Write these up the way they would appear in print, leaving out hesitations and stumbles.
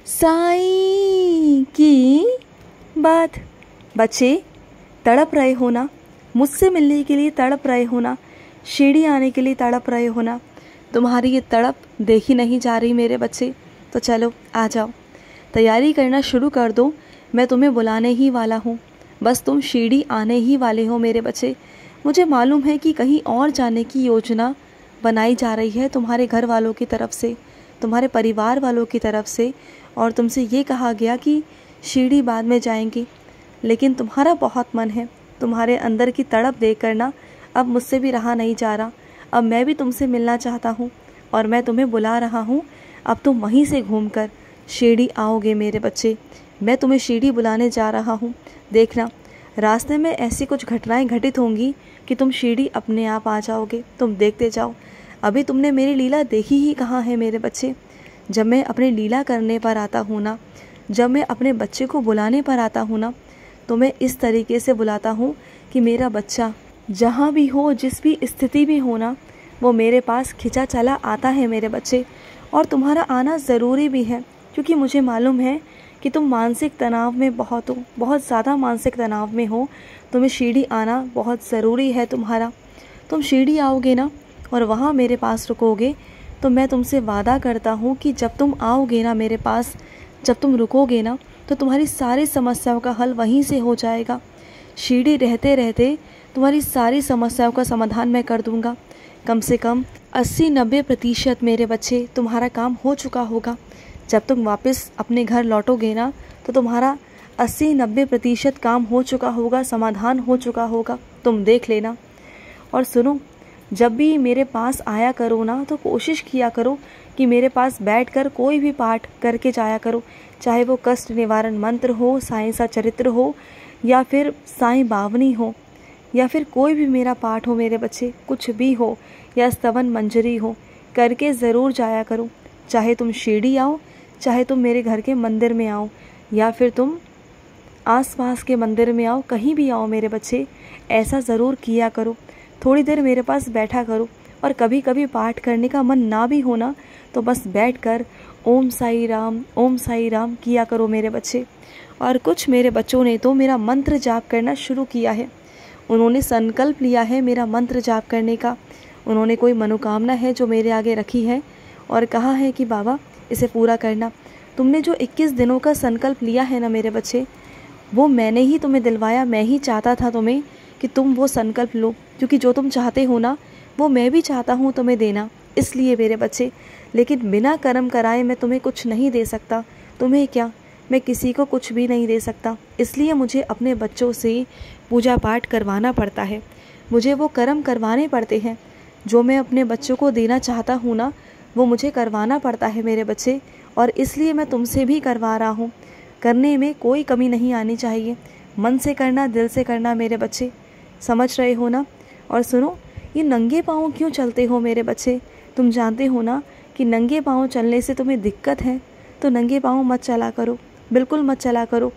साईं की बात। बच्चे तड़प रहे हो ना, मुझसे मिलने के लिए तड़प रहे हो ना, शिरडी आने के लिए तड़प रहे हो ना। तुम्हारी ये तड़प देखी नहीं जा रही मेरे बच्चे, तो चलो आ जाओ, तैयारी करना शुरू कर दो। मैं तुम्हें बुलाने ही वाला हूँ, बस तुम शिरडी आने ही वाले हो मेरे बच्चे। मुझे मालूम है कि कहीं और जाने की योजना बनाई जा रही है तुम्हारे घर वालों की तरफ से, तुम्हारे परिवार वालों की तरफ से, और तुमसे ये कहा गया कि शिरडी बाद में जाएंगे। लेकिन तुम्हारा बहुत मन है, तुम्हारे अंदर की तड़प देख कर ना अब मुझसे भी रहा नहीं जा रहा। अब मैं भी तुमसे मिलना चाहता हूँ और मैं तुम्हें बुला रहा हूँ। अब तुम वहीं से घूमकर शिरडी आओगे मेरे बच्चे। मैं तुम्हें शिरडी बुलाने जा रहा हूँ। देखना रास्ते में ऐसी कुछ घटनाएं घटित होंगी कि तुम शिरडी अपने आप आ जाओगे। तुम देखते जाओ। अभी तुमने मेरी लीला देखी ही कहाँ है मेरे बच्चे। जब मैं अपनी लीला करने पर आता हूँ ना, जब मैं अपने बच्चे को बुलाने पर आता हूँ ना, तो मैं इस तरीके से बुलाता हूँ कि मेरा बच्चा जहाँ भी हो, जिस भी स्थिति में हो ना, वो मेरे पास खिंचा चला आता है मेरे बच्चे। और तुम्हारा आना ज़रूरी भी है, क्योंकि मुझे मालूम है कि तुम मानसिक तनाव में बहुत हो, बहुत ज़्यादा मानसिक तनाव में हो। तुम्हें शिरडी आना बहुत ज़रूरी है तुम्हारा। तुम शिरडी आओगे ना और वहाँ मेरे पास रुकोगे, तो मैं तुमसे वादा करता हूँ कि जब तुम आओगे ना मेरे पास, जब तुम रुकोगे ना, तो तुम्हारी सारी समस्याओं का हल वहीं से हो जाएगा। शिरडी रहते रहते तुम्हारी सारी समस्याओं का समाधान मैं कर दूँगा। कम से कम 80-90% मेरे बच्चे तुम्हारा काम हो चुका होगा। जब तुम वापस अपने घर लौटोगे ना, तो तुम्हारा 80-90% काम हो चुका होगा, समाधान हो चुका होगा। तुम देख लेना। और सुनो, जब भी मेरे पास आया करो ना, तो कोशिश किया करो कि मेरे पास बैठकर कोई भी पाठ करके जाया करो। चाहे वो कष्ट निवारण मंत्र हो, साईं सा चरित्र हो, या फिर साईं बावनी हो, या फिर कोई भी मेरा पाठ हो मेरे बच्चे, कुछ भी हो, या स्तवन मंजरी हो, करके ज़रूर जाया करो। चाहे तुम शिरडी आओ, चाहे तुम मेरे घर के मंदिर में आओ, या फिर तुम आसपास के मंदिर में आओ, कहीं भी आओ मेरे बच्चे, ऐसा ज़रूर किया करो। थोड़ी देर मेरे पास बैठा करो। और कभी कभी पाठ करने का मन ना भी होना, तो बस बैठकर ओम साई राम किया करो मेरे बच्चे। और कुछ मेरे बच्चों ने तो मेरा मंत्र जाप करना शुरू किया है। उन्होंने संकल्प लिया है मेरा मंत्र जाप करने का। उन्होंने कोई मनोकामना है जो मेरे आगे रखी है और कहा है कि बाबा इसे पूरा करना। तुमने जो 21 दिनों का संकल्प लिया है ना मेरे बच्चे, वो मैंने ही तुम्हें दिलवाया। मैं ही चाहता था तुम्हें कि तुम वो संकल्प लो, क्योंकि जो तुम चाहते हो ना, वो मैं भी चाहता हूँ तुम्हें देना। इसलिए मेरे बच्चे, लेकिन बिना कर्म कराए मैं तुम्हें कुछ नहीं दे सकता। तुम्हें क्या, मैं किसी को कुछ भी नहीं दे सकता। इसलिए मुझे अपने बच्चों से पूजा पाठ करवाना पड़ता है। मुझे वो कर्म करवाने पड़ते हैं। जो मैं अपने बच्चों को देना चाहता हूँ ना, वो मुझे करवाना पड़ता है मेरे बच्चे। और इसलिए मैं तुमसे भी करवा रहा हूँ। करने में कोई कमी नहीं आनी चाहिए। मन से करना, दिल से करना मेरे बच्चे, समझ रहे हो ना। और सुनो, ये नंगे पाँव क्यों चलते हो मेरे बच्चे? तुम जानते हो ना कि नंगे पाँव चलने से तुम्हें दिक्कत है, तो नंगे पाँव मत चला करो, बिल्कुल मत चला करो।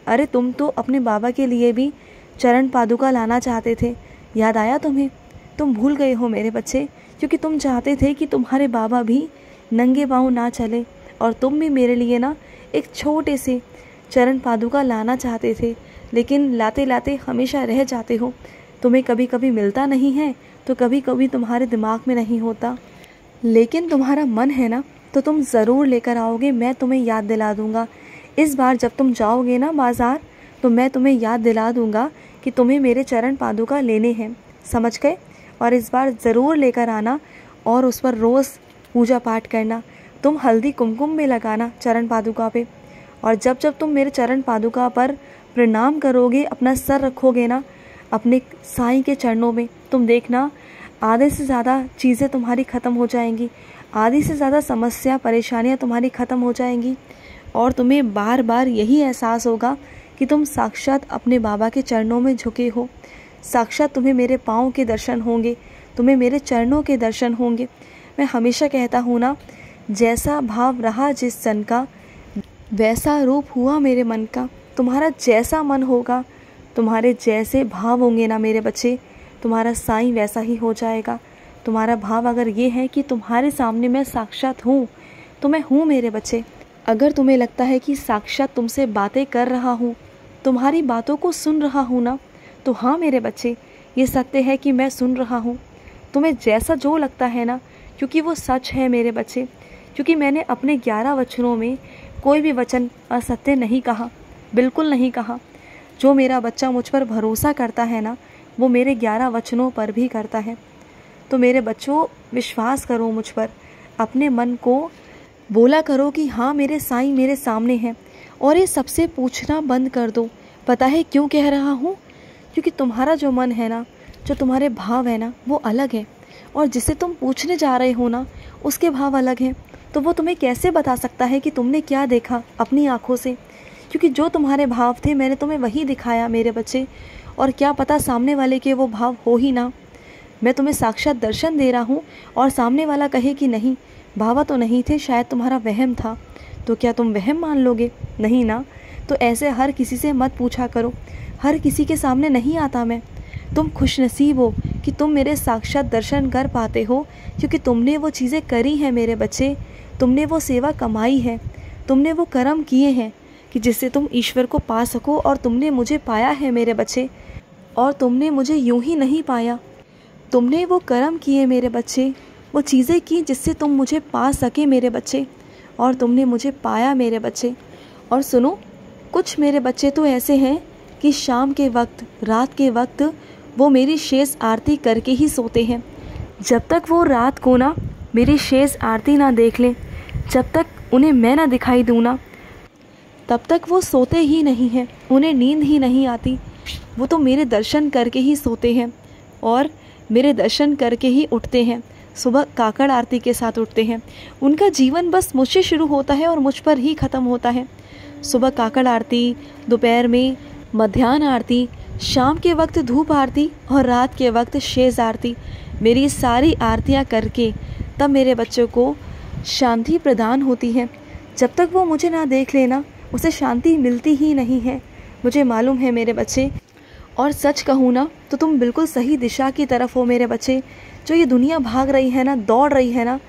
अरे तुम तो अपने बाबा के लिए भी चरण पादुका लाना चाहते थे, याद आया तुम्हें? तुम भूल गए हो मेरे बच्चे, क्योंकि तुम चाहते थे कि तुम्हारे बाबा भी नंगे पाँव ना चले, और तुम भी मेरे लिए ना एक छोटे से चरण पादुका लाना चाहते थे। लेकिन लाते लाते हमेशा रह जाते हो। तुम्हें कभी कभी मिलता नहीं है, तो कभी कभी तुम्हारे दिमाग में नहीं होता। लेकिन तुम्हारा मन है ना, तो तुम ज़रूर लेकर आओगे। मैं तुम्हें याद दिला दूँगा। इस बार जब तुम जाओगे ना बाज़ार, तो मैं तुम्हें याद दिला दूँगा कि तुम्हें मेरे चरण पादुका लेने हैं, समझ गए? और इस बार ज़रूर लेकर आना और उस पर रोज़ पूजा पाठ करना। तुम हल्दी कुमकुम भी लगाना चरण पादुका पे। और जब जब तुम मेरे चरण पादुका पर प्रणाम करोगे, अपना सर रखोगे ना अपने साईं के चरणों में, तुम देखना आधे से ज़्यादा चीज़ें तुम्हारी ख़त्म हो जाएंगी। आधी से ज़्यादा समस्या, परेशानियाँ तुम्हारी ख़त्म हो जाएंगी। और तुम्हें बार बार यही एहसास होगा कि तुम साक्षात अपने बाबा के चरणों में झुके हो। साक्षात तुम्हें मेरे पाँव के दर्शन होंगे, तुम्हें मेरे चरणों के दर्शन होंगे। मैं हमेशा कहता हूँ ना, जैसा भाव रहा जिस जन का, वैसा रूप हुआ मेरे मन का। तुम्हारा जैसा मन होगा, तुम्हारे जैसे भाव होंगे ना मेरे बच्चे, तुम्हारा साईं वैसा ही हो जाएगा। तुम्हारा भाव अगर ये है कि तुम्हारे सामने मैं साक्षात हूँ, तो मैं हूँ मेरे बच्चे। अगर तुम्हें लगता है कि साक्षात तुमसे बातें कर रहा हूँ, तुम्हारी बातों को सुन रहा हूँ ना, तो हाँ मेरे बच्चे, ये सत्य है कि मैं सुन रहा हूँ। तुम्हें जैसा जो लगता है ना, क्योंकि वो सच है मेरे बच्चे, क्योंकि मैंने अपने 11 वचनों में कोई भी वचन असत्य नहीं कहा, बिल्कुल नहीं कहा। जो मेरा बच्चा मुझ पर भरोसा करता है ना, वो मेरे 11 वचनों पर भी करता है। तो मेरे बच्चों, विश्वास करो मुझ पर, अपने मन को बोला करो कि हाँ मेरे साईं मेरे सामने हैं, और ये सबसे पूछना बंद कर दो। पता है क्यों कह रहा हूँ? क्योंकि तुम्हारा जो मन है ना, जो तुम्हारे भाव है ना, वो अलग है, और जिसे तुम पूछने जा रहे हो ना, उसके भाव अलग हैं। तो वो तुम्हें कैसे बता सकता है कि तुमने क्या देखा अपनी आँखों से? क्योंकि जो तुम्हारे भाव थे मैंने तुम्हें वही दिखाया मेरे बच्चे, और क्या पता सामने वाले के वो भाव हो ही ना। मैं तुम्हें साक्षात दर्शन दे रहा हूँ, और सामने वाला कहे कि नहीं, भावा तो नहीं थे, शायद तुम्हारा वहम था, तो क्या तुम वहम मान लोगे? नहीं ना। तो ऐसे हर किसी से मत पूछा करो, हर किसी के सामने नहीं आता मैं। तुम खुशनसीब हो कि तुम मेरे साक्षात दर्शन कर पाते हो, क्योंकि तुमने वो चीज़ें करी हैं मेरे बच्चे, तुमने वो सेवा कमाई है, तुमने वो कर्म किए हैं कि जिससे तुम ईश्वर को पा सको, और तुमने मुझे पाया है मेरे बच्चे। और तुमने मुझे यूं ही नहीं पाया, तुमने वो कर्म किए मेरे बच्चे, वो चीज़ें की जिससे तुम मुझे पा सके मेरे बच्चे, और तुमने मुझे पाया मेरे बच्चे। और सुनो, कुछ मेरे बच्चे तो ऐसे हैं कि शाम के वक्त, रात के वक्त वो मेरी शेष आरती करके ही सोते हैं। जब तक वो रात को ना मेरी शेष आरती ना देख लें, जब तक उन्हें मैं ना दिखाई दूँ ना, तब तक वो सोते ही नहीं हैं, उन्हें नींद ही नहीं आती। वो तो मेरे दर्शन करके ही सोते हैं, और मेरे दर्शन करके ही उठते हैं। सुबह काकड़ आरती के साथ उठते हैं। उनका जीवन बस मुझसे शुरू होता है और मुझ पर ही ख़त्म होता है। सुबह काकड़ आरती, दोपहर में मध्याह्न आरती, शाम के वक्त धूप आरती, और रात के वक्त शेष आरती, मेरी सारी आरतियाँ करके तब मेरे बच्चों को शांति प्रदान होती है। जब तक वो मुझे ना देख लेना, उसे शांति मिलती ही नहीं है। मुझे मालूम है मेरे बच्चे, और सच कहूँ ना तो तुम बिल्कुल सही दिशा की तरफ हो मेरे बच्चे। जो ये दुनिया भाग रही है ना, दौड़ रही है ना,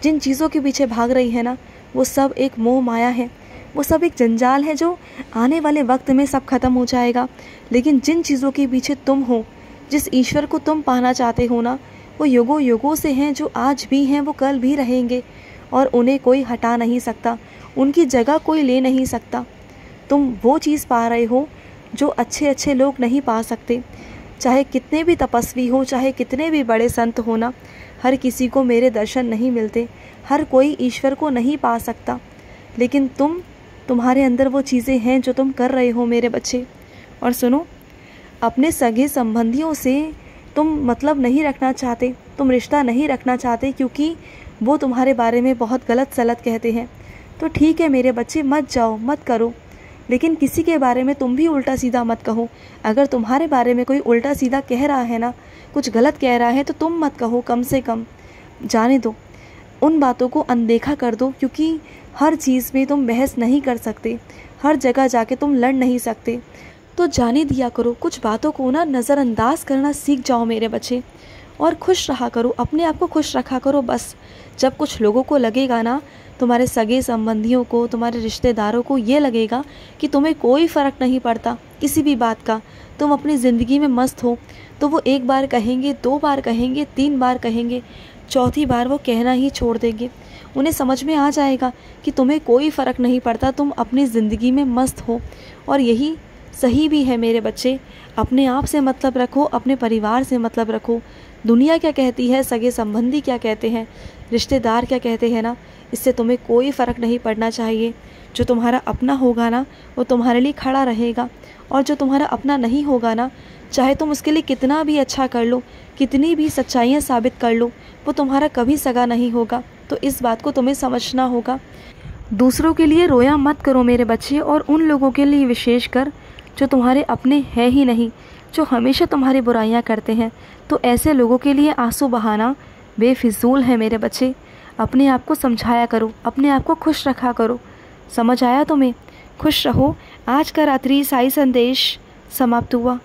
जिन चीज़ों के पीछे भाग रही है ना, वो सब एक मोह माया है, वो सब एक जंजाल है जो आने वाले वक्त में सब खत्म हो जाएगा। लेकिन जिन चीज़ों के पीछे तुम हो, जिस ईश्वर को तुम पाना चाहते हो ना, वो युगों युगों से हैं, जो आज भी हैं वो कल भी रहेंगे, और उन्हें कोई हटा नहीं सकता, उनकी जगह कोई ले नहीं सकता। तुम वो चीज़ पा रहे हो जो अच्छे अच्छे लोग नहीं पा सकते। चाहे कितने भी तपस्वी हो, चाहे कितने भी बड़े संत हो ना, हर किसी को मेरे दर्शन नहीं मिलते, हर कोई ईश्वर को नहीं पा सकता। लेकिन तुम्हारे अंदर वो चीज़ें हैं जो तुम कर रहे हो मेरे बच्चे। और सुनो, अपने सगे संबंधियों से तुम मतलब नहीं रखना चाहते, तुम रिश्ता नहीं रखना चाहते, क्योंकि वो तुम्हारे बारे में बहुत गलत सलत कहते हैं। तो ठीक है मेरे बच्चे, मत जाओ, मत करो, लेकिन किसी के बारे में तुम भी उल्टा सीधा मत कहो। अगर तुम्हारे बारे में कोई उल्टा सीधा कह रहा है ना, कुछ गलत कह रहा है, तो तुम मत कहो, कम से कम जाने दो, उन बातों को अनदेखा कर दो। क्योंकि हर चीज़ में तुम बहस नहीं कर सकते, हर जगह जाके तुम लड़ नहीं सकते, तो जाने दिया करो। कुछ बातों को ना नज़रअंदाज करना सीख जाओ मेरे बच्चे, और खुश रहा करो, अपने आप को खुश रखा करो बस। जब कुछ लोगों को लगेगा ना, तुम्हारे सगे संबंधियों को, तुम्हारे रिश्तेदारों को ये लगेगा कि तुम्हें कोई फ़र्क नहीं पड़ता किसी भी बात का, तुम अपनी ज़िंदगी में मस्त हो, तो वो एक बार कहेंगे, 2 बार कहेंगे, 3 बार कहेंगे, चौथी बार वो कहना ही छोड़ देंगे। उन्हें समझ में आ जाएगा कि तुम्हें कोई फ़र्क नहीं पड़ता, तुम अपनी ज़िंदगी में मस्त हो। और यही सही भी है मेरे बच्चे। अपने आप से मतलब रखो, अपने परिवार से मतलब रखो। दुनिया क्या कहती है, सगे संबंधी क्या कहते हैं, रिश्तेदार क्या कहते हैं ना, इससे तुम्हें कोई फ़र्क नहीं पड़ना चाहिए। जो तुम्हारा अपना होगा ना, वो तुम्हारे लिए खड़ा रहेगा, और जो तुम्हारा अपना नहीं होगा ना, चाहे तुम उसके लिए कितना भी अच्छा कर लो, कितनी भी सच्चाइयाँ साबित कर लो, वो तुम्हारा कभी सगा नहीं होगा। तो इस बात को तुम्हें समझना होगा। दूसरों के लिए रोया मत करो मेरे बच्चे, और उन लोगों के लिए विशेषकर जो तुम्हारे अपने हैं ही नहीं, जो हमेशा तुम्हारी बुराइयां करते हैं, तो ऐसे लोगों के लिए आंसू बहाना बेफिजूल है मेरे बच्चे। अपने आप को समझाया करो, अपने आप को खुश रखा करो। समझ आया तुम्हें? खुश रहो। आज का रात्रि साई संदेश समाप्त हुआ।